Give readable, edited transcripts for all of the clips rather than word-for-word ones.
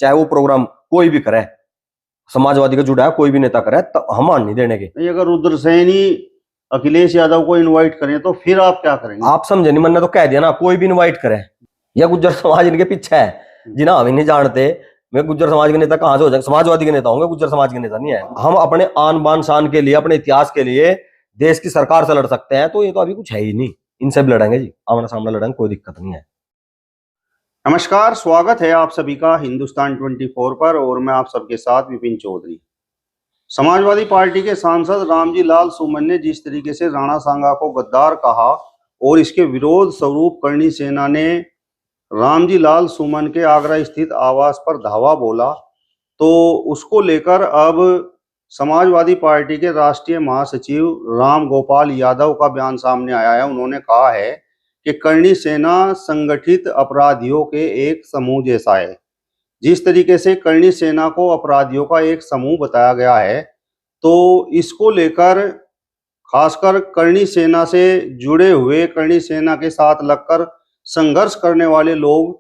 चाहे वो प्रोग्राम कोई भी करे, समाजवादी का जुड़ा है कोई भी नेता करे, तो हम मान नहीं देने के। अगर रुद्रसेन ही अखिलेश यादव को इनवाइट करें तो फिर आप क्या करेंगे? आप समझे नहीं, मैंने तो कह दिया ना, कोई भी इनवाइट करे, या गुज्जर समाज इनके पीछे है जिन्हें हम ही नहीं जानते। वे गुज्जर समाज के नेता कहां से हो जाएंगे? समाजवादी के नेता होंगे, गुज्जर समाज के नेता नहीं है। हम अपने आन बान शान के लिए, अपने इतिहास के लिए देश की सरकार से लड़ सकते हैं, तो ये तो अभी कुछ है ही नहीं। इनसे भी लड़ेंगे जी, आमना सामना लड़ेंगे, कोई दिक्कत नहीं है। नमस्कार, स्वागत है आप सभी का हिंदुस्तान 24 पर और मैं आप सबके साथ विपिन चौधरी। समाजवादी पार्टी के सांसद रामजी लाल सुमन ने जिस तरीके से राणा सांगा को गद्दार कहा और इसके विरोध स्वरूप करणी सेना ने रामजी लाल सुमन के आगरा स्थित आवास पर धावा बोला, तो उसको लेकर अब समाजवादी पार्टी के राष्ट्रीय महासचिव राम गोपाल यादव का बयान सामने आया है। उन्होंने कहा है कि करणी सेना संगठित अपराधियों के एक समूह जैसा है। जिस तरीके से करणी सेना को अपराधियों का एक समूह बताया गया है, तो इसको लेकर खासकर करणी सेना से जुड़े हुए, करणी सेना के साथ लगकर संघर्ष करने वाले लोग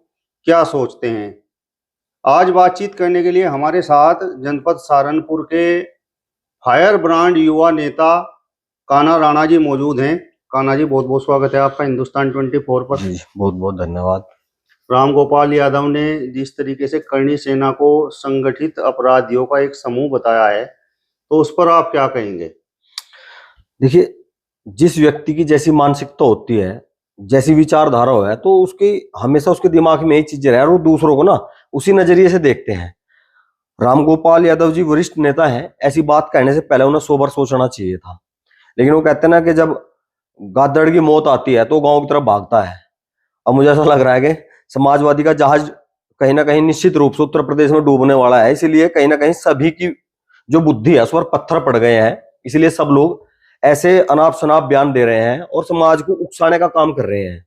क्या सोचते हैं। आज बातचीत करने के लिए हमारे साथ जनपद सहारनपुर के फायर ब्रांड युवा नेता कान्हा राणा जी मौजूद हैं। कान्हा जी, बहुत बहुत स्वागत है आपका हिंदुस्तान 24 पर। जी बहुत बहुत धन्यवाद। राम गोपाल यादव ने जिस तरीके से करणी सेना को संगठित अपराधियों का एक समूह बताया है, तो उस पर आप क्या कहेंगे? देखिए, जिस व्यक्ति की जैसी मानसिकता होती है, जैसी विचारधारा है, तो उसकी हमेशा उसके दिमाग में यही चीजें रहे और वो दूसरों को ना उसी नजरिए से देखते हैं। राम गोपाल यादव जी वरिष्ठ नेता हैं, ऐसी बात कहने से पहले उन्हें 100 बार सोचना चाहिए था। लेकिन वो कहते हैं ना कि जब गादड़ की मौत आती है तो गांव की तरफ भागता है। अब मुझे ऐसा लग रहा है कि समाजवादी का जहाज कहीं ना कहीं निश्चित रूप से उत्तर प्रदेश में डूबने वाला है। इसलिए कहीं ना कहीं सभी की जो बुद्धि है उस पर पत्थर पड़ गए हैं। इसलिए सब लोग ऐसे अनाप शनाप बयान दे रहे हैं और समाज को उकसाने का काम कर रहे हैं।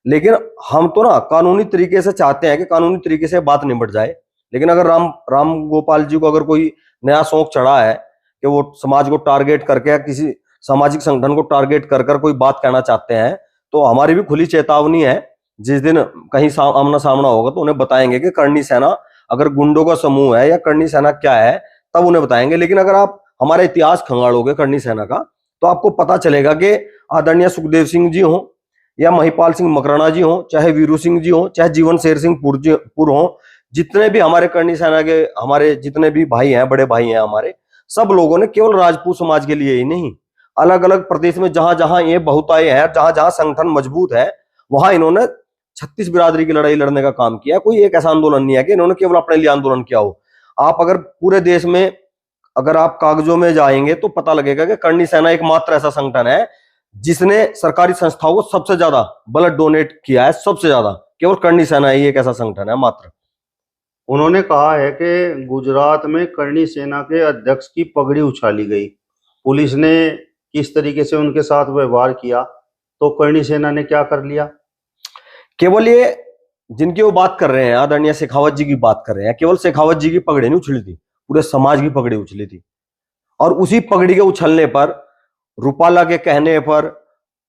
लेकिन हम तो ना कानूनी तरीके से चाहते हैं कि कानूनी तरीके से बात निपट जाए। लेकिन अगर राम गोपाल जी को अगर कोई नया शौक चढ़ा है कि वो समाज को टारगेट करके या किसी सामाजिक संगठन को टारगेट कर कर कोई बात कहना चाहते हैं, तो हमारी भी खुली चेतावनी है। जिस दिन कहीं आमना सामना होगा तो उन्हें बताएंगे कि करणी सेना अगर गुंडों का समूह है या करणी सेना क्या है, तब उन्हें बताएंगे। लेकिन अगर आप हमारा इतिहास खंगालोगे करणी सेना का, तो आपको पता चलेगा कि आदरणीय सुखदेव सिंह जी हो या महिपाल सिंह मकराना जी हो, चाहे वीरू सिंह जी हो, चाहे जीवन शेर सिंह पुर हो, जितने भी हमारे करणी सेना के हमारे जितने भी भाई हैं, बड़े भाई हैं हमारे, सब लोगों ने केवल राजपूत समाज के लिए ही नहीं, अलग अलग प्रदेश में जहां जहां ये बहुतायत है, जहां जहां संगठन मजबूत है, वहां इन्होंने 36 बिरादरी की लड़ाई लड़ने का काम किया। कोई एक ऐसा आंदोलन नहीं है कि इन्होंने केवल अपने लिए आंदोलन किया हो। आप अगर पूरे देश में अगर आप कागजों में जाएंगे तो पता लगेगा कि करणी सेना एकमात्र ऐसा संगठन है जिसने सरकारी संस्थाओं को सबसे ज्यादा ब्लड डोनेट किया है। सबसे ज्यादा केवल करणी सेना ही एक ऐसा संगठन है मात्र। उन्होंने कहा है कि गुजरात में करणी सेना के अध्यक्ष की पगड़ी उछाली गई, पुलिस ने किस तरीके से उनके साथ व्यवहार किया, तो करणी सेना ने क्या कर लिया? केवल ये जिनकी वो बात कर रहे हैं, आदरणीय शेखावत जी की बात कर रहे हैं, केवल शेखावत जी की पगड़ी नहीं उछली थी, पूरे समाज की पगड़ी उछली थी। और उसी पगड़ी के उछलने पर, रूपाला के कहने पर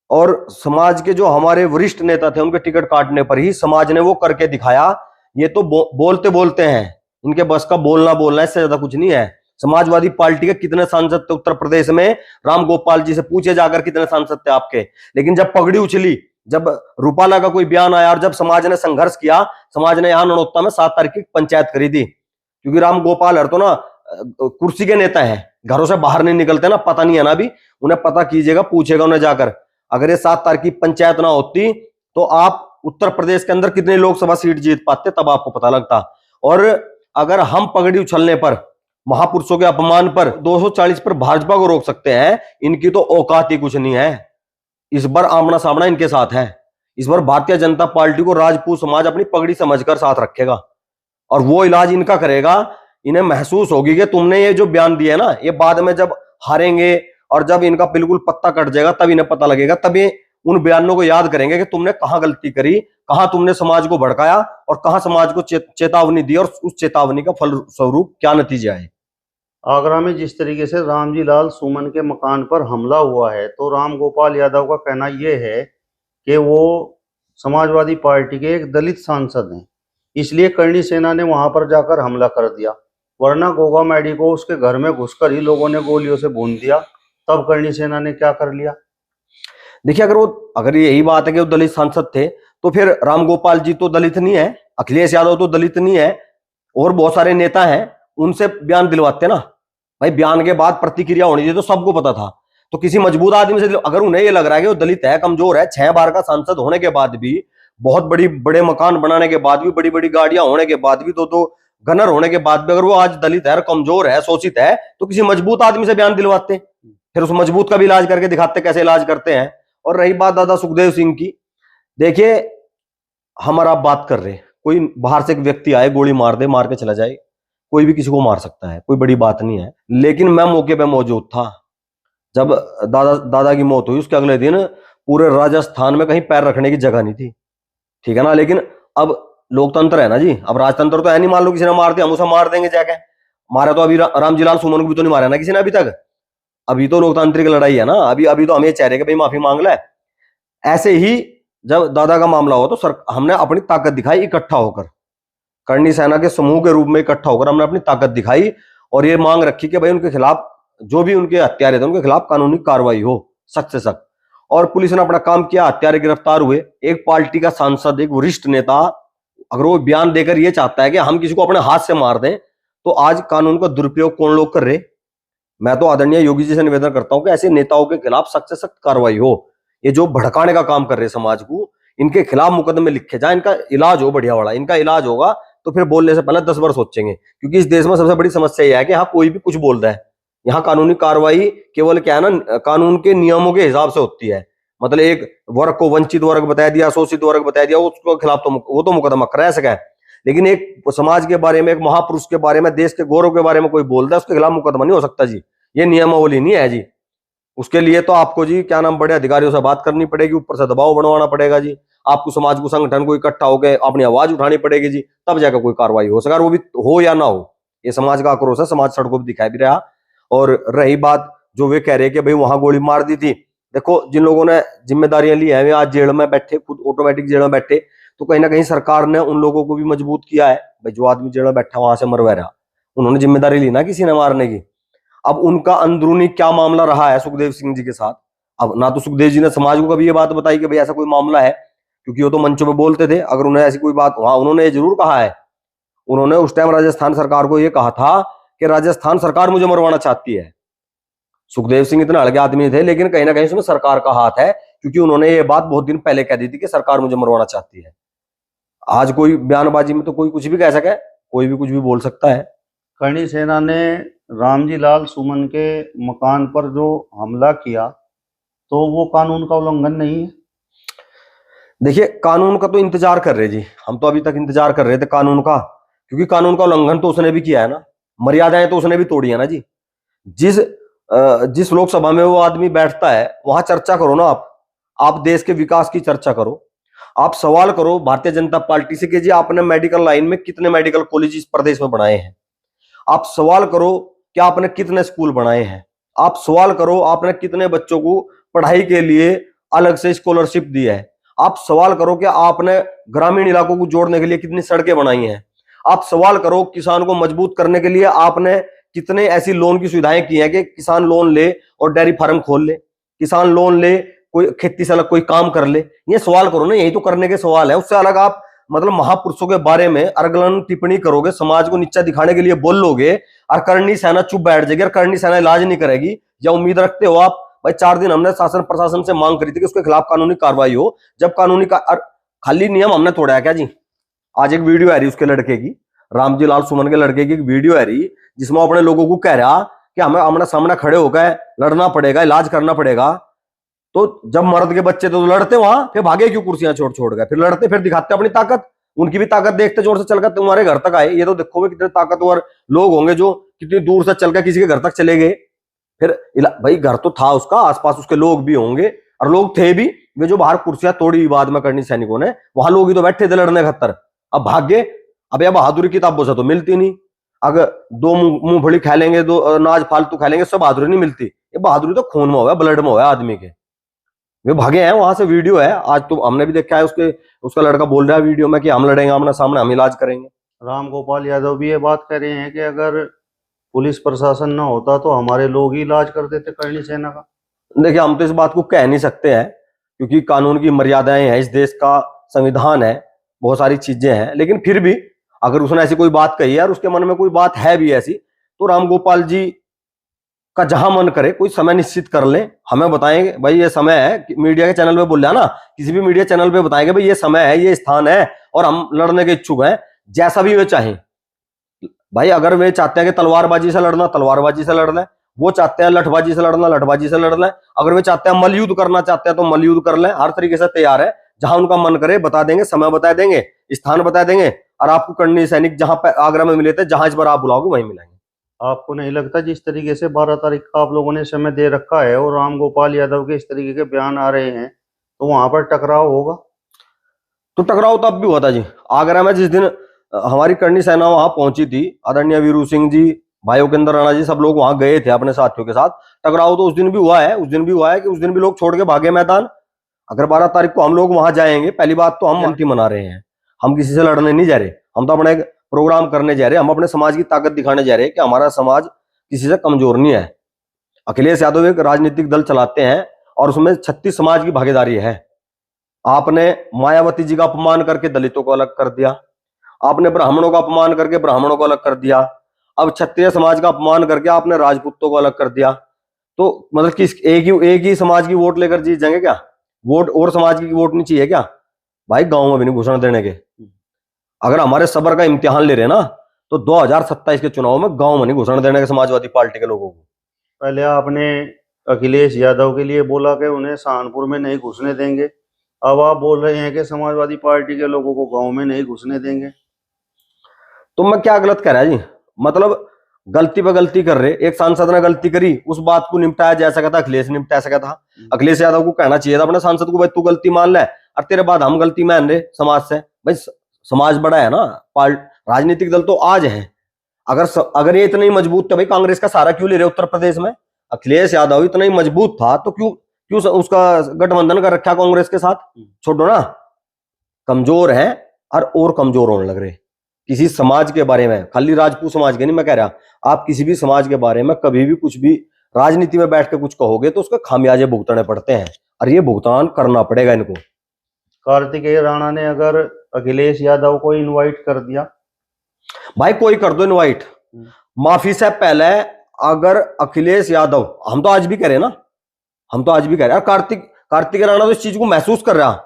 और समाज के जो हमारे वरिष्ठ नेता थे उनके टिकट काटने पर ही समाज ने वो करके दिखाया। ये तो बोलते बोलते हैं, इनके बस का बोलना इससे ज्यादा कुछ नहीं है। समाजवादी पार्टी के कितने सांसद थे उत्तर प्रदेश में? राम गोपाल जी से पूछे जाकर कितने सांसद थे आपके। लेकिन जब पगड़ी उछली, जब रूपाला का कोई बयान आया और जब समाज ने संघर्ष किया, समाज ने यहां नड़ोत्ता में 7 तारीख की पंचायत करी थी। क्योंकि राम गोपाल हर तो ना कुर्सी के नेता है, घरों से बाहर नहीं निकलते ना, पता नहीं है ना। अभी उन्हें पता कीजिएगा, पूछेगा उन्हें जाकर, अगर ये 7 तारीख की पंचायत ना होती तो आप उत्तर प्रदेश के अंदर कितनी लोकसभा सीट जीत पाते, तब आपको पता लगता। और अगर हम पगड़ी उछलने पर, महापुरुषों के अपमान पर, 240 पर भाजपा को रोक सकते हैं, इनकी तो औकात ही कुछ नहीं है। इस बार आमना सामना इनके साथ है। इस बार भारतीय जनता पार्टी को राजपूत समाज अपनी पगड़ी समझकर साथ रखेगा और वो इलाज इनका करेगा। इन्हें महसूस होगी कि तुमने ये जो बयान दिए ना, ये बाद में जब हारेंगे और जब इनका बिल्कुल पत्ता कट जाएगा तब इन्हें पता लगेगा। तब ये उन बयानों को याद करेंगे कि तुमने कहां गलती करी, कहां तुमने समाज को भड़काया और कहां समाज को चेतावनी दी और उस चेतावनी का फल स्वरूप क्या नतीजे आए। आगरा में जिस तरीके से रामजी लाल सुमन के मकान पर हमला हुआ है, तो राम गोपाल यादव का कहना यह है कि वो समाजवादी पार्टी के एक दलित सांसद हैं। इसलिए करणी सेना ने वहां पर जाकर हमला कर दिया, वरना गोगा मैडी को उसके घर में घुसकर ही लोगों ने गोलियों से भून दिया। तब करणी सेना ने क्या कर लिया? देखिए, अगर यही बात है कि वो दलित सांसद थे, तो फिर रामगोपाल जी तो दलित नहीं है, अखिलेश यादव तो दलित नहीं है, और बहुत सारे नेता हैं, उनसे बयान दिलवाते ना भाई। बयान के बाद प्रतिक्रिया होनी चाहिए, तो सबको पता था। तो किसी मजबूत आदमी से अगर उन्हें ये लग रहा है कि वो दलित है, कमजोर है, 6 बार का सांसद होने के बाद भी, बहुत बड़े मकान बनाने के बाद भी, बड़ी बड़ी गाड़ियां होने के बाद भी, दो गनर होने के बाद भी, अगर वो आज दलित है, कमजोर है, शोषित है, तो किसी मजबूत आदमी से बयान दिलवाते, फिर उस मजबूत का भी इलाज करके दिखाते कैसे इलाज करते हैं। और रही बात दादा सुखदेव सिंह की, देखिए हमारा बात कर रहे, कोई बाहर से एक व्यक्ति आए, गोली मार दे, मार के चला जाए, कोई भी किसी को मार सकता है, कोई बड़ी बात नहीं है। लेकिन मैं मौके पे मौजूद था जब दादा की मौत हुई। उसके अगले दिन पूरे राजस्थान में कहीं पैर रखने की जगह नहीं थी, ठीक है ना। लेकिन अब लोकतंत्र है ना जी, अब राजतंत्र तो है नहीं। मान लो किसी ने मार दिया, हम उसे मार देंगे जाके। मारा तो अभी रामजी लाल सुमन को भी तो नहीं मारा ना किसी ने अभी तक। अभी तो लोकतांत्रिक लड़ाई है ना, अभी तो हमें चेहरे के भाई माफी मांग ले। ऐसे ही जब दादा का मामला हुआ तो हमने अपनी ताकत दिखाई इकट्ठा होकर, करणी सेना के समूह के रूप में इकट्ठा होकर हमने अपनी ताकत दिखाई, और ये मांग रखी कि भाई उनके खिलाफ जो भी उनके हत्यारे थे उनके खिलाफ कानूनी कार्रवाई हो, सख्त से सख्त। और पुलिस ने अपना काम किया, हत्यारे गिरफ्तार हुए। एक पार्टी का सांसद, एक वरिष्ठ नेता, अगर वो बयान देकर ये चाहता है कि हम किसी को अपने हाथ से मार दें, तो आज कानून का दुरुपयोग कौन लोग कर रहे। मैं तो आदरणीय योगी जी से निवेदन करता हूं कि ऐसे नेताओं के खिलाफ सख्त से सख्त कार्रवाई हो। ये जो भड़काने का काम कर रहे समाज को, इनके खिलाफ मुकदमे लिखे जाए, इनका इलाज हो बढ़िया वाला। इनका इलाज होगा तो फिर बोलने से पहले 10 बार सोचेंगे, क्योंकि इस देश में सबसे बड़ी समस्या यह है कि यहाँ कोई भी कुछ बोल रहा है। यहाँ कानूनी कार्रवाई केवल क्या है ना, कानून के नियमों के हिसाब से होती है। मतलब एक वर्ग को वंचित वर्ग बता दिया, शोषित वर्ग बता दिया, उसके खिलाफ तो वो तो मुकदमा करा सका है। लेकिन एक समाज के बारे में, एक महापुरुष के बारे में, देश के गौरव के बारे में कोई बोलता है, उसके खिलाफ मुकदमा नहीं हो सकता जी। ये नियमावली नहीं है जी। उसके लिए तो आपको जी क्या नाम, बड़े अधिकारियों से बात करनी पड़ेगी, ऊपर से दबाव बनवाना पड़ेगा जी। आपको समाज को, संगठन को इकट्ठा होकर अपनी आवाज उठानी पड़ेगी जी, तब जाकर कोई कार्रवाई हो सके। वो भी हो या ना हो, ये समाज का आक्रोश है, समाज सड़कों पर दिखाई भी रहा। और रही बात जो वे कह रहे हैं कि भाई वहां गोली मार दी थी, देखो जिन लोगों ने जिम्मेदारियां ली है वे आज जेल में बैठे, खुद ऑटोमेटिक जेल में बैठे, तो कहीं ना कहीं सरकार ने उन लोगों को भी मजबूत किया है। भाई जो आदमी जेल में बैठा वहां से मरवा रहा, उन्होंने जिम्मेदारी ली ना किसी ने मारने की। अब उनका अंदरूनी क्या मामला रहा है सुखदेव सिंह जी के साथ, अब ना तो सुखदेव जी ने समाज को कभी ये बात बताई कि भाई ऐसा कोई मामला है, क्योंकि वो तो मंचों पे बोलते थे। अगर उन्हें ऐसी कोई बात, हाँ उन्होंने ये जरूर कहा है, उन्होंने उस टाइम राजस्थान सरकार को ये कहा था कि राजस्थान सरकार मुझे मरवाना चाहती है। सुखदेव सिंह इतने हल्के आदमी थे, लेकिन कहीं ना कहीं उसमें सरकार का हाथ है, क्योंकि उन्होंने ये बात बहुत दिन पहले कह दी थी कि सरकार मुझे मरवाना चाहती है। आज कोई बयानबाजी में तो कोई कुछ भी कह सके, कोई भी कुछ भी बोल सकता है। करणी सेना ने रामजी लाल सुमन के मकान पर जो हमला किया, तो वो कानून का उल्लंघन नहीं है? देखिए कानून का तो इंतजार कर रहे जी, हम तो अभी तक इंतजार कर रहे थे कानून का, क्योंकि कानून का उल्लंघन तो उसने भी किया है ना, मर्यादाएं तो उसने भी तोड़ी है ना जी। जिस लोकसभा में वो आदमी बैठता है वहां चर्चा करो ना आप देश के विकास की चर्चा करो। आप सवाल करो भारतीय जनता पार्टी से कि जी आपने मेडिकल लाइन में कितने मेडिकल कॉलेज इस प्रदेश में बनाए हैं। आप सवाल करो कि आपने कितने स्कूल बनाए हैं। आप सवाल करो आपने कितने बच्चों को पढ़ाई के लिए अलग से स्कॉलरशिप दी है। आप सवाल करो कि आपने ग्रामीण इलाकों को जोड़ने के लिए कितनी सड़कें बनाई हैं। आप सवाल करो किसान को मजबूत करने के लिए आपने कितने ऐसी लोन की सुविधाएं की हैं कि किसान लोन ले और डेयरी फार्म खोल ले, किसान लोन ले, कोई खेती से अलग कोई काम कर ले। ये सवाल करो ना, यही तो करने के सवाल है। उससे अलग आप मतलब महापुरुषों के बारे में अर्गलन टिप्पणी करोगे, समाज को नीचा दिखाने के लिए बोल लोगे, और करणी सेना चुप बैठ जाएगी और करणी सेना इलाज नहीं करेगी। या उम्मीद रखते हो आप? भाई 4 दिन हमने शासन प्रशासन से मांग करी थी कि उसके खिलाफ कानूनी कार्रवाई हो। जब कानूनी का खाली नियम हमने तोड़ा है क्या जी? आज एक वीडियो आ रही उसके लड़के की, रामजी लाल सुमन के लड़के की एक वीडियो आ रही, जिसमें अपने लोगों को कह रहा कि हमें आमने सामने खड़े होकर लड़ना पड़ेगा, इलाज करना पड़ेगा। तो जब मर्द के बच्चे तो लड़ते वहां, फिर भागे क्यों कुर्सियां छोड़ छोड़ गए? फिर लड़ते, फिर दिखाते अपनी ताकत। उनकी भी ताकत देखते, जोर से चलकर तुम्हारे घर तक आए। ये तो देखो कितने ताकतवर लोग होंगे जो कितनी दूर से चलकर किसी के घर तक चले गए। फिर भाई घर तो था उसका, आसपास उसके लोग भी होंगे, और लोग थे भी वे जो बाहर कुर्सियां तोड़ी बाद में करनी सैनिकों ने, वहां लोग ही तो बैठे थे लड़ने खतर। अब भाग्य, अब यह बहादुरी किताबों से तो मिलती नहीं। अगर 2 मूंगफली खा लेंगे, 2 अनाज फालतू खा लेंगे, सब बहादुरी नहीं मिलती। ये बहादुरी तो खून में हो, ब्लड में हो आदमी के। वे भागे हैं वहां से, वीडियो है आज तो हमने भी देखा है, उसका लड़का बोल रहा है वीडियो में कि हम लड़ेंगे आमने सामने, हम इलाज करेंगे। राम गोपाल यादव भी ये बात कह रहे हैं कि अगर पुलिस प्रशासन ना होता तो हमारे लोग ही इलाज कर देते करणी सेना का। देखिए हम तो इस बात को कह नहीं सकते हैं, क्योंकि कानून की मर्यादाएं हैं, इस देश का संविधान है, बहुत सारी चीजें हैं, लेकिन फिर भी अगर उसने ऐसी कोई बात कही है और उसके मन में कोई बात है भी ऐसी, तो राम गोपाल जी का जहां मन करे कोई समय निश्चित कर ले, हमें बताएंगे भाई ये समय है, मीडिया के चैनल पे बोल रहा ना, किसी भी मीडिया चैनल पे बताएंगे भाई ये समय है, ये स्थान है और हम लड़ने के इच्छुक हैं, जैसा भी वे चाहें। भाई अगर वे चाहते हैं कि तलवारबाजी से लड़ना तलवारबाजी से लड़ लें, वो चाहते हैं लठबाजी से लड़ना लठबाजी से लड़ लें, अगर वे चाहते हैं मलयुद्ध करना चाहते हैं तो मलयुद्ध कर लें, हर तरीके से तैयार है, जहां उनका मन करे बता देंगे, समय बता देंगे, स्थान बता देंगे, और आपको करनी सैनिक जहां पे आगरा में मिले थे, जहां इस बार आप बुलाओगे वहीं मिलेंगे। आपको नहीं लगता जिस तरीके से 12 तारीख का आप लोगों ने समय दे रखा है और राम गोपाल यादव के इस तरीके के बयान आ रहे हैं, तो वहां पर टकराव होगा? तो टकराव तब भी हुआ था जी, आगरा में जिस दिन हमारी करनी सेना वहां पहुंची थी, आदरणीय वीरू सिंह जी, भाई उपेंद्र राणा जी, सब लोग वहां गए थे अपने साथियों के साथ। टकराव तो उस दिन भी हुआ है, उस दिन भी हुआ है कि उस दिन भी लोग छोड़ के भागे मैदान। अगर 12 तारीख को हम लोग वहां जाएंगे, पहली बात तो हम शांति मना रहे हैं, हम किसी से लड़ने नहीं जा रहे, हम तो अपना एक प्रोग्राम करने जा रहे हैं, हम अपने समाज की ताकत दिखाने जा रहे हैं कि हमारा समाज किसी से कमजोर नहीं है। अखिलेश यादव एक राजनीतिक दल चलाते हैं और उसमें 36 समाज की भागीदारी है। आपने मायावती जी का अपमान करके दलितों को अलग कर दिया, आपने ब्राह्मणों का अपमान करके ब्राह्मणों को अलग कर दिया, अब क्षत्रिय समाज का अपमान करके आपने राजपूतों को अलग कर दिया। तो मतलब कि एक ही समाज की वोट लेकर जीत जाएंगे क्या? वोट और समाज की वोट नहीं चाहिए क्या? भाई गांव में भी नहीं घुसने देने के। अगर हमारे सबर का इम्तिहान ले रहे हैं ना, तो 2027 के चुनाव में गांव में नहीं घुसने देने के समाजवादी पार्टी के लोगों को। पहले आपने अखिलेश यादव के लिए बोला कि उन्हें सहारनपुर में नहीं घुसने देंगे, अब आप बोल रहे हैं कि समाजवादी पार्टी के लोगों को गांव में नहीं घुसने देंगे। तो मैं क्या गलत कह रहा है जी? मतलब गलती पे गलती कर रहे, एक सांसद ने गलती करी, उस बात को निपटाया जा सका था, अखिलेश निपटा सका था। अखिलेश यादव को कहना चाहिए था अपने सांसद को, भाई तू गलती मान ले, और तेरे बाद हम गलती मान रहे समाज से। भाई समाज बड़ा है ना, राजनीतिक दल तो आज है, अगर ये इतना ही मजबूत थे, भाई कांग्रेस का सहारा क्यों ले रहे उत्तर प्रदेश में? अखिलेश यादव इतना ही मजबूत था तो क्यों क्यों उसका गठबंधन कर रखा कांग्रेस के साथ? छोड़ो ना, कमजोर है और कमजोर होने लग रहे। किसी समाज के बारे में, खाली राजपूत समाज के नहीं मैं कह रहा, आप किसी भी समाज के बारे में कभी भी कुछ भी राजनीति में बैठ के कुछ कहोगे तो उसके खामियाजे भुगतने पड़ते हैं, और ये भुगतान करना पड़ेगा इनको। कार्तिकेय राणा ने अगर अखिलेश यादव को इनवाइट कर दिया, भाई कोई कर दो इनवाइट, माफी से पहले अगर अखिलेश यादव, हम तो आज भी कह रहे हैं ना, हम तो आज भी कह रहे हैं, कार्तिकेय राणा तो इस चीज को महसूस कर रहा।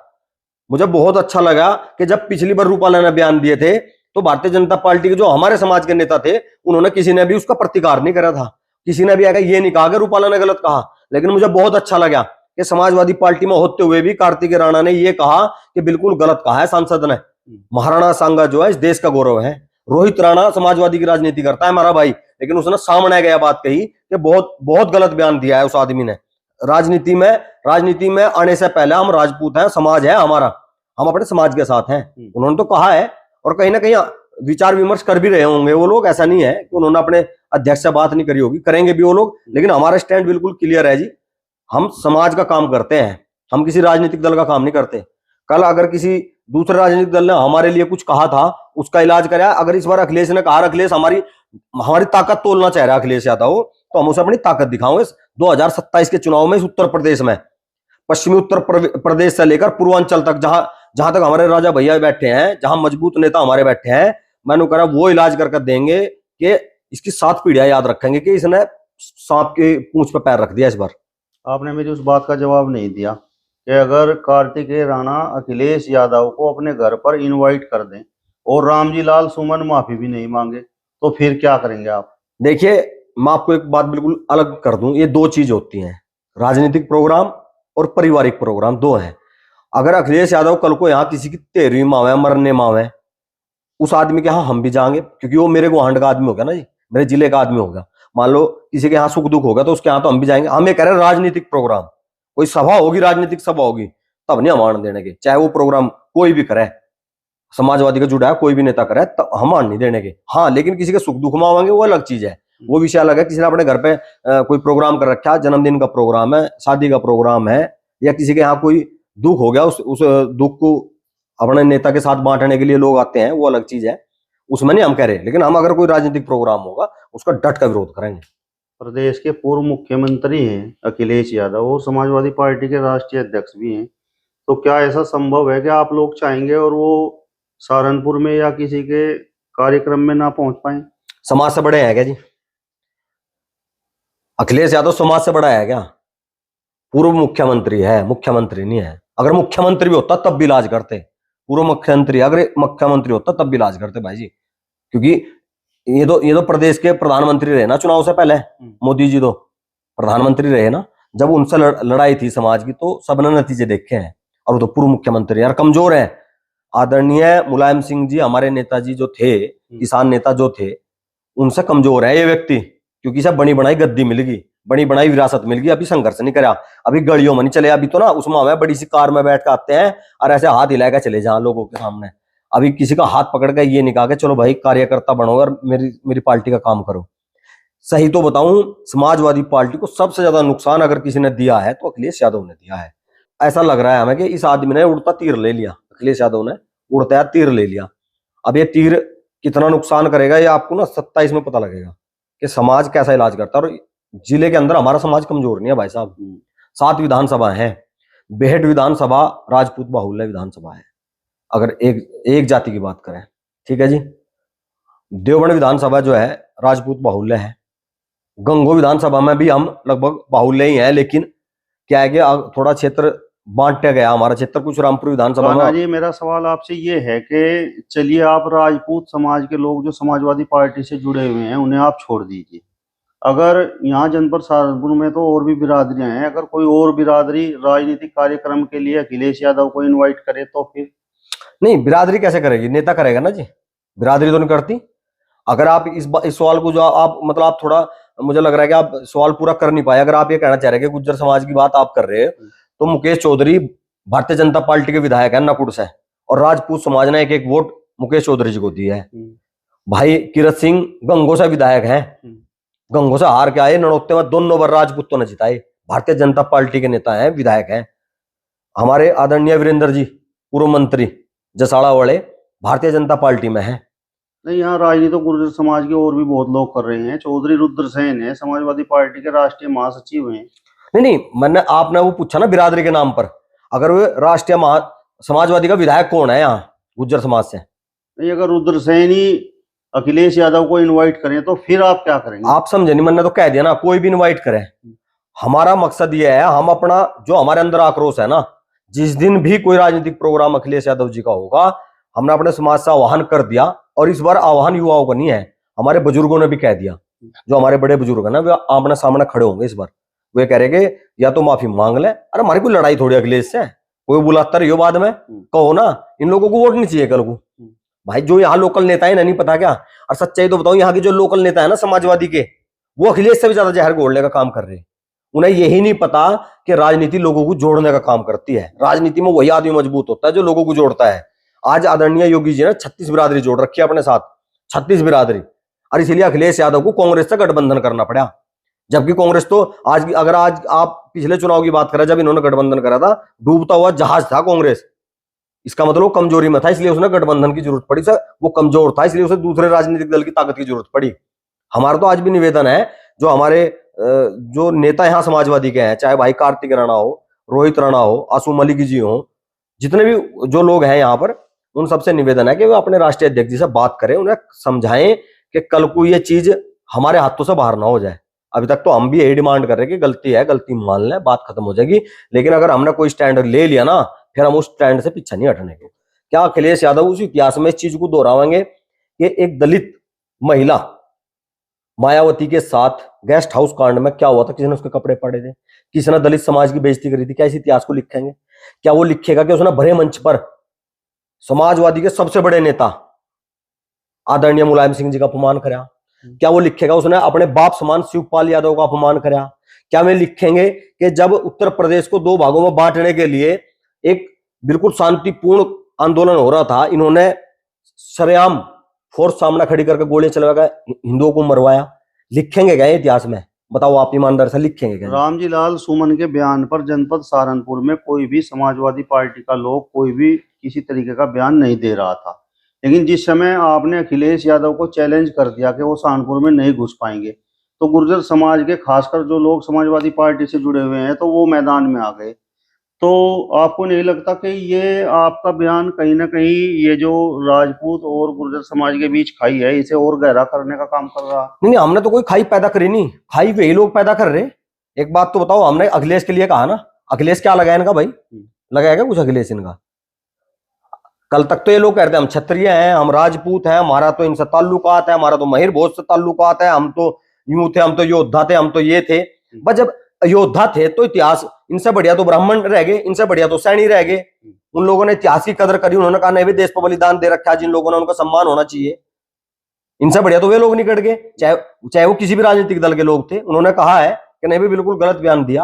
मुझे बहुत अच्छा लगा कि जब पिछली बार रूपाला ने बयान दिए थे तो भारतीय जनता पार्टी के जो हमारे समाज के नेता थे, उन्होंने किसी ने भी उसका प्रतिकार नहीं करा था, किसी ने भी आकर ये नहीं कहा कि रूपाला ने गलत कहा। लेकिन मुझे बहुत अच्छा लगा कि समाजवादी पार्टी में होते हुए भी कार्तिकेय राणा ने ये कहा कि बिल्कुल गलत कहा है सांसद ने, महाराणा सांगा जो है इस देश का गौरव है। रोहित राणा समाजवादी की राजनीति करता है हमारा भाई, लेकिन उसने सामने गया बात कही कि बहुत बहुत गलत बयान दिया है उस आदमी ने। राजनीति में आने से पहले हम राजपूत हैं, समाज है हमारा, हम अपने समाज के साथ हैं, उन्होंने तो कहा है। और कहीं ना कहीं विचार विमर्श कर भी रहे होंगे वो लोग, ऐसा नहीं है कि उन्होंने अपने अध्यक्ष से बात नहीं करी होगी, करेंगे भी वो लोग, लेकिन हमारा स्टैंड बिल्कुल क्लियर है जी, हम समाज का काम करते हैं, हम किसी राजनीतिक दल का काम नहीं करते। कल अगर किसी दूसरे राजनीतिक दल ने हमारे लिए कुछ कहा था, उसका इलाज कराया। अगर इस बार अखिलेश ने कहा, अखिलेश हमारी ताकत तोलना चाह रहा है अखिलेश यादव, तो हम उसे अपनी ताकत दिखाओगे 2027 के चुनाव में इस उत्तर प्रदेश में, पश्चिमी उत्तर प्रदेश से लेकर पूर्वांचल तक, जहां तक हमारे राजा भैया बैठे हैं, जहां मजबूत नेता हमारे बैठे हैं, मैंने कहा वो इलाज करके देंगे कि इसकी 7 पीढ़ियां याद रखेंगे कि इसने सांप के पूंछ पे पैर रख दिया इस बार। आपने मेरी उस बात का जवाब नहीं दिया कि अगर कार्तिकेय राणा अखिलेश यादव को अपने घर पर इनवाइट कर दें और रामजी लाल सुमन माफी भी नहीं मांगे, तो फिर क्या करेंगे आप? देखिए मैं आपको एक बात बिल्कुल अलग कर दूं, ये 2 चीज होती हैं, राजनीतिक प्रोग्राम और पारिवारिक प्रोग्राम, 2 हैं। अगर अखिलेश यादव कल को यहाँ किसी की 13वीं माँ है, मरने माँ है, उस आदमी के यहाँ हम भी जाएंगे, क्योंकि वो मेरे गुआंढ का आदमी होगा ना जी, मेरे जिले का आदमी होगा। मान लो किसी के यहाँ सुख दुख होगा तो उसके यहाँ तो हम भी जाएंगे। हम ये कह रहे हैं राजनीतिक प्रोग्राम, कोई सभा होगी, राजनीतिक सभा होगी, तब नहीं हम आने देने के, चाहे वो प्रोग्राम कोई भी करे, समाजवादी का जुड़ा है कोई भी नेता करे, तब हम आने नहीं देने के। हाँ, लेकिन किसी के सुख दुख में आवाएंगे वो अलग चीज है, वो विषय अलग है। किसी ने अपने घर पे कोई प्रोग्राम कर रखा है, जन्मदिन का प्रोग्राम है, शादी का प्रोग्राम है, या किसी के यहाँ कोई दुख हो गया, उस दुख को अपने नेता के साथ बांटने के लिए लोग आते हैं, वो अलग चीज है, उसमें नहीं हम कह रहे। लेकिन हम अगर कोई राजनीतिक प्रोग्राम होगा उसका डट का विरोध करेंगे। प्रदेश के पूर्व मुख्यमंत्री हैं अखिलेश यादव और समाजवादी पार्टी के राष्ट्रीय अध्यक्ष भी हैं, तो क्या ऐसा संभव है कि आप लोग चाहेंगे और वो सहारनपुर में या किसी के कार्यक्रम में ना पहुंच पाए? समाज से बड़े हैं क्या जी? अखिलेश यादव समाज से बड़ा है क्या? पूर्व मुख्यमंत्री है, मुख्यमंत्री नहीं है। अगर मुख्यमंत्री भी होता तब भी इलाज करते। पूर्व मुख्यमंत्री, अगर मुख्यमंत्री होता तब भी इलाज करते भाई जी, क्योंकि ये तो प्रदेश के प्रधानमंत्री रहे ना चुनाव से पहले। मोदी जी तो प्रधानमंत्री रहे ना, जब उनसे लड़ाई थी समाज की तो सबने नतीजे देखे हैं। और वो तो पूर्व मुख्यमंत्री यार कमजोर है। आदरणीय मुलायम सिंह जी हमारे नेताजी जो थे, किसान नेता जो थे, उनसे कमजोर है ये व्यक्ति, क्योंकि सब बनी बनाई गद्दी मिल गई, बनी बनाई विरासत मिल गई। अभी संघर्ष नहीं करा, अभी गलियों में नहीं चले। अभी तो ना उसमें हमें बड़ी सी कार में बैठ कर आते हैं और ऐसे हाथ हिलाकर चले जाए लोगों के सामने। अभी किसी का हाथ पकड़ के ये नहीं कहा कि चलो भाई कार्यकर्ता बनो और मेरी पार्टी का काम करो। सही तो बताऊं, समाजवादी पार्टी को सबसे ज्यादा नुकसान अगर किसी ने दिया है तो अखिलेश यादव ने दिया है। ऐसा लग रहा है हमें कि इस आदमी ने उड़ता तीर ले लिया, अखिलेश यादव ने उड़ता तीर ले लिया। अब ये तीर कितना नुकसान करेगा ये आपको ना 27 में पता लगेगा कि समाज कैसा इलाज करता है। और जिले के अंदर हमारा समाज कमजोर नहीं है भाई साहब। 7 विधानसभा है, बेहट विधानसभा राजपूत बाहुल्य विधानसभा है अगर एक जाति की बात करें, ठीक है जी। देवबंद विधानसभा जो है राजपूत बाहुल्य है। गंगो विधानसभा में भी हम लगभग बाहुल्य ही है, लेकिन क्या है कि थोड़ा क्षेत्र बांटा गया हमारा क्षेत्र कुछ। रामपुर विधानसभा में जी मेरा सवाल आपसे ये है कि चलिए आप राजपूत समाज के लोग जो समाजवादी पार्टी से जुड़े हुए हैं उन्हें आप छोड़ दीजिए, अगर यहाँ जनपद सहारनपुर में तो और भी बिरादरियां हैं, अगर कोई और बिरादरी राजनीतिक कार्यक्रम के लिए अखिलेश यादव को इनवाइट करे तो फिर? नहीं, बिरादरी कैसे करेगी? नेता करेगा ना जी, बिरादरी तो नहीं करती। अगर आप इस सवाल को जो आप मतलब आप थोड़ा, मुझे लग रहा है कि आप सवाल पूरा कर नहीं पाए। अगर आप ये कहना चाह रहे हैं कि गुज्जर समाज की बात आप कर रहे हैं, तो मुकेश चौधरी भारतीय जनता पार्टी के विधायक है नागपुर से, और राजपूत समाज ने एक वोट मुकेश चौधरी जी को दिया है। भाई किरत सिंह गंगो से विधायक है, गंगो से हार के आए, नड़ोत्ते में दोनों बार राजपूतों ने जिताए, भारतीय जनता पार्टी के नेता हैं, विधायक हैं। हमारे आदरणीय वीरेंद्र जी पूर्व मंत्री जसाड़ा वाले भारतीय जनता पार्टी में है। नहीं, यहाँ राजनीतिक गुर्जर समाज के और भी बहुत लोग कर रहे हैं। चौधरी रुद्रसेन है, समाजवादी पार्टी के राष्ट्रीय महासचिव हैं। नहीं, मैंने आपने वो पूछा ना बिरादरी के नाम पर, अगर वो राष्ट्रीय समाजवादी का विधायक कौन है यहाँ गुज्जर समाज से? नहीं, अगर रुद्रसेन ही अखिलेश यादव को इनवाइट करें तो फिर आप क्या करेंगे? आप समझे नहीं, मैंने तो कह दिया ना, कोई भी इनवाइट करे। हमारा मकसद ये है, हम अपना जो हमारे अंदर आक्रोश है ना, जिस दिन भी कोई राजनीतिक प्रोग्राम अखिलेश यादव जी का होगा, हमने अपने समाज से आह्वान कर दिया। और इस बार आह्वान युवाओं का नहीं है, हमारे बुजुर्गों ने भी कह दिया, जो हमारे बड़े बुजुर्ग है ना, वे आमने सामने खड़े होंगे इस बार। वे कह रहे कि या तो माफी मांग ले। अरे हमारी कोई लड़ाई थोड़ी अखिलेश से, कोई बुलाता रहियो बाद में कहो ना इन लोगों को वोट नहीं चाहिए कल को। भाई जो यहाँ लोकल नेता है ना, नहीं पता क्या? और सच्चाई तो बताऊं, यहाँ के जो लोकल नेता है ना समाजवादी के, वो अखिलेश से भी ज्यादा जहर घोलने का काम कर रहे हैं। उन्हें यही नहीं पता कि राजनीति लोगों को जोड़ने का काम करती है। राजनीति में वही आदमी मजबूत होता है जो लोगों को जोड़ता है। आज आदरणीय योगी जी ने 36 बिरादरी जोड़ रखी है अपने साथ, 36 बिरादरी। और इसीलिए अखिलेश यादव को कांग्रेस से गठबंधन करना पड़ा। जबकि कांग्रेस तो आज, अगर आज आप पिछले चुनाव की बात करें, जब इन्होंने गठबंधन करा था, डूबता हुआ जहाज था कांग्रेस। इसका मतलब वो कमजोरी में था, इसलिए उसने गठबंधन की जरूरत पड़ी। सर वो कमजोर था, इसलिए उसे दूसरे राजनीतिक दल की ताकत की जरूरत पड़ी। हमारा तो आज भी निवेदन है, जो हमारे जो नेता यहाँ समाजवादी के हैं, चाहे भाई कार्तिक राणा हो, रोहित राणा हो, आसू मलिक जी हो, जितने भी जो लोग हैं यहाँ पर, उन सबसे निवेदन है कि वे अपने राष्ट्रीय अध्यक्ष जी से बात करें, उन्हें समझाएं कि कल को ये चीज हमारे हाथों से बाहर ना हो जाए। अभी तक तो हम भी यही डिमांड कर रहे हैं कि गलती है, गलती मान लें, बात खत्म हो जाएगी। लेकिन अगर हमने कोई स्टैंड ले लिया ना, फिर हम उस स्टैंड से पीछे नहीं हटने के। क्या अखिलेश यादव उस इतिहास में इस चीज को दोहरावेंगे कि एक दलित महिला मायावती के साथ गेस्ट हाउस कांड में क्या हुआ था? किसी ने उसके कपड़े फाड़े थे, किसी ने दलित समाज की बेइज्जती करी थी। क्या इस इतिहास को लिखेंगे? क्या वो लिखेगा कि उसने भरे मंच पर समाजवादी के सबसे बड़े नेता आदरणीय मुलायम सिंह जी का अपमान करा? क्या वो लिखेगा उसने अपने बाप समान शिवपाल यादव का अपमान करा? क्या वे लिखेंगे कि जब उत्तर प्रदेश को 2 भागों में बांटने के लिए एक बिल्कुल शांतिपूर्ण आंदोलन हो रहा था, इन्होंने सरेआम फोर्स सामना खड़ी करके गोलियां चलवाकर हिंदुओं को मरवाया? लिखेंगे क्या इतिहास में? बताओ आप ईमानदार से लिखेंगे क्या? रामजी लाल सुमन के बयान पर जनपद सहारनपुर में कोई भी समाजवादी पार्टी का लोग कोई भी किसी तरीके का बयान नहीं दे रहा था, लेकिन जिस समय आपने अखिलेश यादव को चैलेंज कर दिया कि वो सहारनपुर में नहीं घुस पाएंगे, तो गुर्जर समाज के खासकर जो लोग समाजवादी पार्टी से जुड़े हुए हैं तो वो मैदान में आ गए। तो आपको नहीं लगता कि ये आपका बयान कहीं ना कहीं ये जो राजपूत और गुर्जर समाज के बीच खाई है इसे और गहरा करने का काम कर रहा है? नहीं, हमने तो कोई खाई पैदा करी नहीं, खाई वही लोग पैदा कर रहे। एक बात तो बताओ, हमने अखिलेश के लिए कहा ना, अखिलेश क्या लगाया इनका भाई? लगाया क्या कुछ अखिलेश इनका? कल तक तो ये लोग कहते हैं हम क्षत्रिय हैं, हम राजपूत हैं, हमारा तो इनसे ताल्लुकात है, हमारा तो महिर भोज से ताल्लुकात है, हम तो यूं थे, हम तो योद्धा थे, हम तो ये थे। बस जब योद्धा थे तो इतिहास, इनसे बढ़िया तो ब्राह्मण रह गए, इनसे बढ़िया तो सैनी रह गए। उन लोगों ने इतिहास की कदर करी, उन्होंने कहा नहीं भी देश पर बलिदान दे रखा है जिन लोगों ने, उनका सम्मान होना चाहिए। इनसे बढ़िया तो वे लोग निकट गए, चाहे वो किसी भी राजनीतिक दल के लोग थे। उन्होंने कहा है कि नहीं भी बिल्कुल गलत बयान दिया।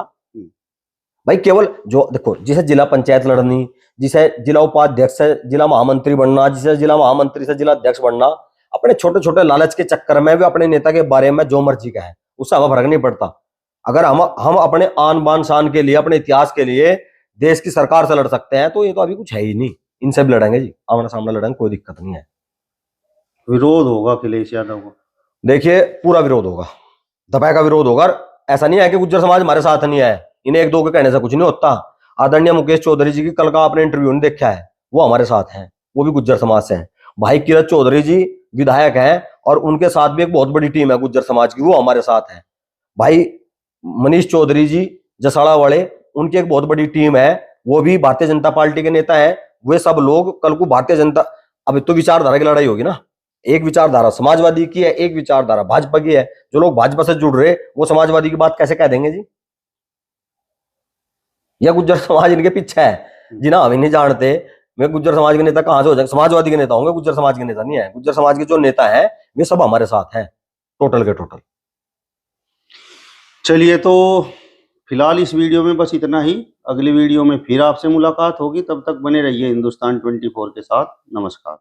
भाई केवल जो देखो, जिसे जिला पंचायत लड़नी, जिसे जिला उपाध्यक्ष से जिला महामंत्री बनना, जिसे जिला महामंत्री से जिला अध्यक्ष बनना, अपने छोटे छोटे लालच के चक्कर में भी अपने नेता के बारे में जो मर्जी का है, उससे हमें फर्क नहीं पड़ता। अगर हम अपने आन बान शान के लिए, अपने इतिहास के लिए देश की सरकार से लड़ सकते हैं तो ये तो अभी कुछ है ही नहीं। इनसे भी लड़ेंगे जी, आमना सामना लड़ेंगे, कोई दिक्कत नहीं है। विरोध होगा अखिलेश यादव को? देखिए पूरा विरोध होगा, दबाए का विरोध होगा। ऐसा नहीं है कि गुज्जर समाज हमारे साथ नहीं है, इन्हें एक दो के कहने से कुछ नहीं होता। आदरणीय मुकेश चौधरी जी की कल का आपने इंटरव्यू नहीं देखा है, वो हमारे साथ हैं, वो भी गुज्जर समाज से हैं। भाई किरत चौधरी जी विधायक हैं और उनके साथ भी एक बहुत बड़ी टीम है गुज्जर समाज की, वो हमारे साथ है। भाई मनीष चौधरी जी जसाड़ा वाले, उनकी एक बहुत बड़ी टीम है, वो भी भारतीय जनता पार्टी के नेता है। वे सब लोग कल को भारतीय जनता, अब तो विचारधारा की लड़ाई होगी ना, एक विचारधारा समाजवादी की है, एक विचारधारा भाजपा की है। जो लोग भाजपा से जुड़ रहे वो समाजवादी की बात कैसे कह देंगे जी? या गुज्जर समाज इनके पीछे है जी ना, हम नहीं जानते। मैं गुज्जर समाज के नेता कहां से हो जाएंगे? समाजवादी के नेता होंगे, गुज्जर समाज के नेता नहीं है। गुज्जर समाज के जो नेता है वे सब हमारे साथ हैं, टोटल के टोटल। चलिए, तो फिलहाल इस वीडियो में बस इतना ही। अगली वीडियो में फिर आपसे मुलाकात होगी, तब तक बने रहिए हिंदुस्तान 24 के साथ। नमस्कार।